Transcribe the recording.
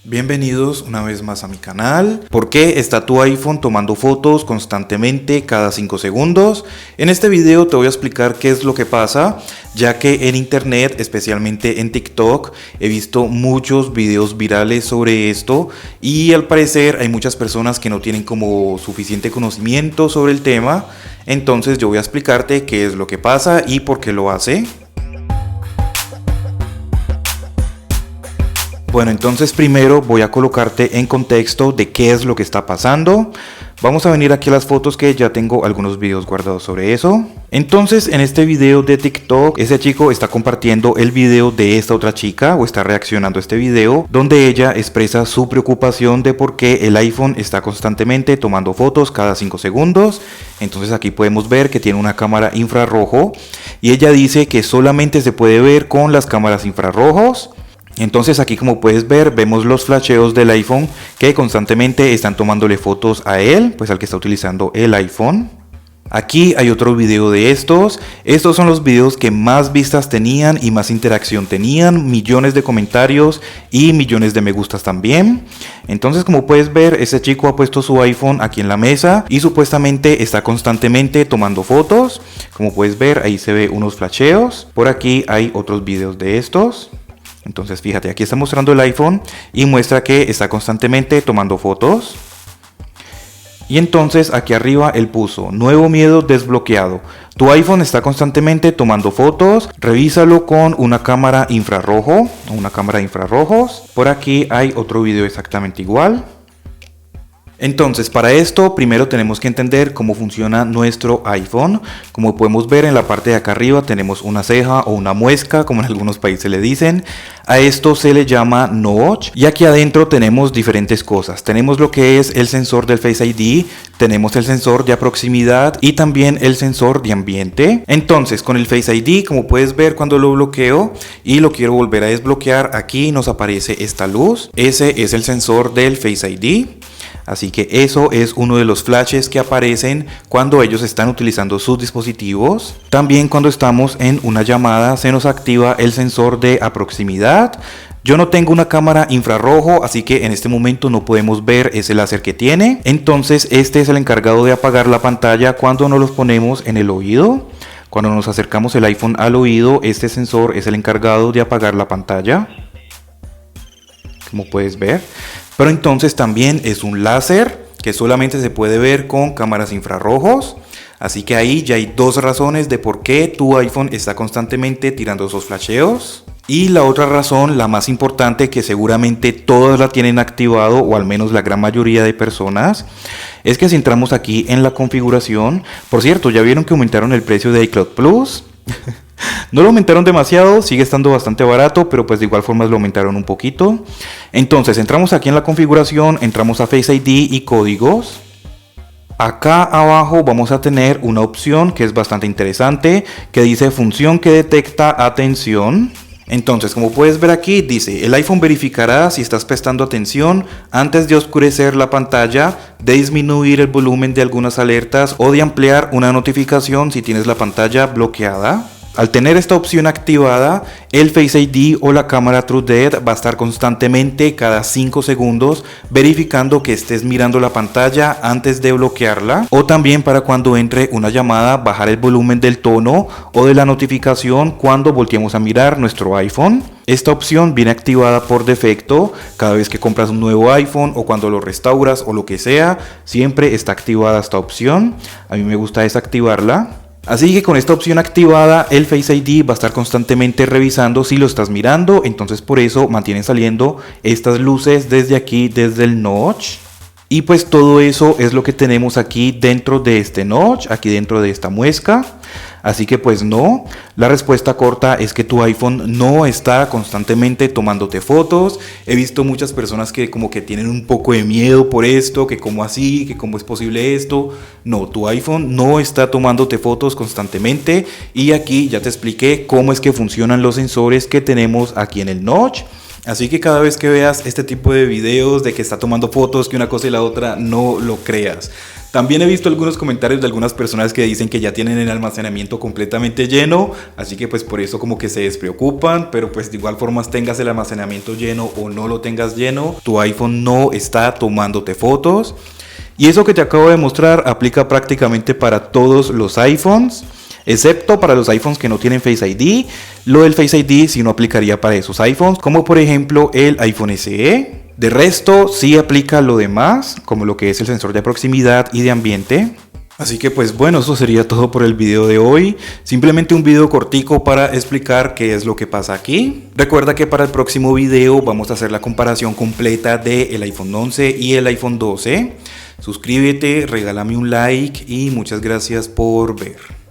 Bienvenidos una vez más a mi canal. ¿Por qué está tu iPhone tomando fotos constantemente cada 5 segundos? En este video te voy a explicar qué es lo que pasa, ya que en internet, especialmente en TikTok, he visto muchos videos virales sobre esto y al parecer hay muchas personas que no tienen como suficiente conocimiento sobre el tema. Entonces yo voy a explicarte qué es lo que pasa y por qué lo hace. Bueno, entonces primero voy a colocarte en contexto de qué es lo que está pasando. Vamos a venir aquí a las fotos que ya tengo algunos videos guardados sobre eso. Entonces en este video de TikTok, ese chico está compartiendo el video de esta otra chica o está reaccionando a este video donde ella expresa su preocupación de por qué el iPhone está constantemente tomando fotos cada 5 segundos. Entonces aquí podemos ver que tiene una cámara infrarrojo y ella dice que solamente se puede ver con las cámaras infrarrojos. Entonces aquí, como puedes ver, vemos los flasheos del iPhone que constantemente están tomándole fotos a él, pues al que está utilizando el iPhone. Aquí hay otro video de estos. Estos son los videos que más vistas tenían y más interacción tenían, millones de comentarios y millones de me gustas también. Entonces, como puedes ver, ese chico ha puesto su iPhone aquí en la mesa y supuestamente está constantemente tomando fotos. Como puedes ver, ahí se ve unos flasheos. Por aquí hay otros videos de estos. Entonces fíjate, aquí está mostrando el iPhone y muestra que está constantemente tomando fotos. Y entonces aquí arriba él puso nuevo miedo desbloqueado. Tu iPhone está constantemente tomando fotos. Revísalo con una cámara infrarrojo o una cámara de infrarrojos. Por aquí hay otro video exactamente igual. Entonces, para esto primero tenemos que entender cómo funciona nuestro iPhone. Como podemos ver, en la parte de acá arriba tenemos una ceja o una muesca, como en algunos países le dicen. A esto se le llama notch. Y aquí adentro tenemos diferentes cosas. Tenemos lo que es el sensor del Face ID, tenemos el sensor de proximidad y también el sensor de ambiente. Entonces, con el Face ID, como puedes ver, cuando lo bloqueo y lo quiero volver a desbloquear, aquí nos aparece esta luz. Ese es el sensor del Face ID. Así que eso es uno de los flashes que aparecen cuando ellos están utilizando sus dispositivos. También cuando estamos en una llamada se nos activa el sensor de proximidad. Yo no tengo una cámara infrarrojo, así que en este momento no podemos ver ese láser que tiene. Entonces este es el encargado de apagar la pantalla cuando nos los ponemos en el oído. Cuando nos acercamos el iPhone al oído, este sensor es el encargado de apagar la pantalla, como puedes ver. Pero entonces también es un láser que solamente se puede ver con cámaras infrarrojos. Así que ahí ya hay dos razones de por qué tu iPhone está constantemente tirando esos flasheos. Y la otra razón, la más importante, que seguramente todas la tienen activado, o al menos la gran mayoría de personas, es que si entramos aquí en la configuración, por cierto, ya vieron que aumentaron el precio de iCloud Plus. No lo aumentaron demasiado, sigue estando bastante barato, pero pues de igual forma lo aumentaron un poquito. Entonces entramos aquí en la configuración, entramos a Face ID y códigos. Acá abajo vamos a tener una opción que es bastante interesante, que dice función que detecta atención. Entonces, como puedes ver aquí, dice el iPhone verificará si estás prestando atención antes de oscurecer la pantalla, de disminuir el volumen de algunas alertas o de ampliar una notificación si tienes la pantalla bloqueada. Al tener esta opción activada, el Face ID o la cámara TrueDepth va a estar constantemente cada 5 segundos verificando que estés mirando la pantalla antes de bloquearla, o también para cuando entre una llamada bajar el volumen del tono o de la notificación cuando volteemos a mirar nuestro iPhone. Esta opción viene activada por defecto cada vez que compras un nuevo iPhone o cuando lo restauras o lo que sea, siempre está activada esta opción. A mí me gusta desactivarla. Así que con esta opción activada, el Face ID va a estar constantemente revisando si lo estás mirando. Entonces por eso mantienen saliendo estas luces desde aquí, desde el notch. Y pues todo eso es lo que tenemos aquí dentro de este notch, aquí dentro de esta muesca. Así que pues no, la respuesta corta es que tu iPhone no está constantemente tomándote fotos. He visto muchas personas que como que tienen un poco de miedo por esto, que cómo así, que cómo es posible esto. No, tu iPhone no está tomándote fotos constantemente y aquí ya te expliqué cómo es que funcionan los sensores que tenemos aquí en el notch. Así que cada vez que veas este tipo de videos de que está tomando fotos, que una cosa y la otra, no lo creas. También he visto algunos comentarios de algunas personas que dicen que ya tienen el almacenamiento completamente lleno, así que pues por eso como que se despreocupan, pero pues de igual forma tengas el almacenamiento lleno o no lo tengas lleno, tu iPhone no está tomándote fotos. Y eso que te acabo de mostrar aplica prácticamente para todos los iPhones, excepto para los iPhones que no tienen Face ID. Lo del Face ID sí no aplicaría para esos iPhones, como por ejemplo el iPhone SE. De resto, sí aplica lo demás, como lo que es el sensor de proximidad y de ambiente. Así que pues bueno, eso sería todo por el video de hoy. Simplemente un video cortico para explicar qué es lo que pasa aquí. Recuerda que para el próximo video vamos a hacer la comparación completa del iPhone 11 y el iPhone 12. Suscríbete, regálame un like y muchas gracias por ver.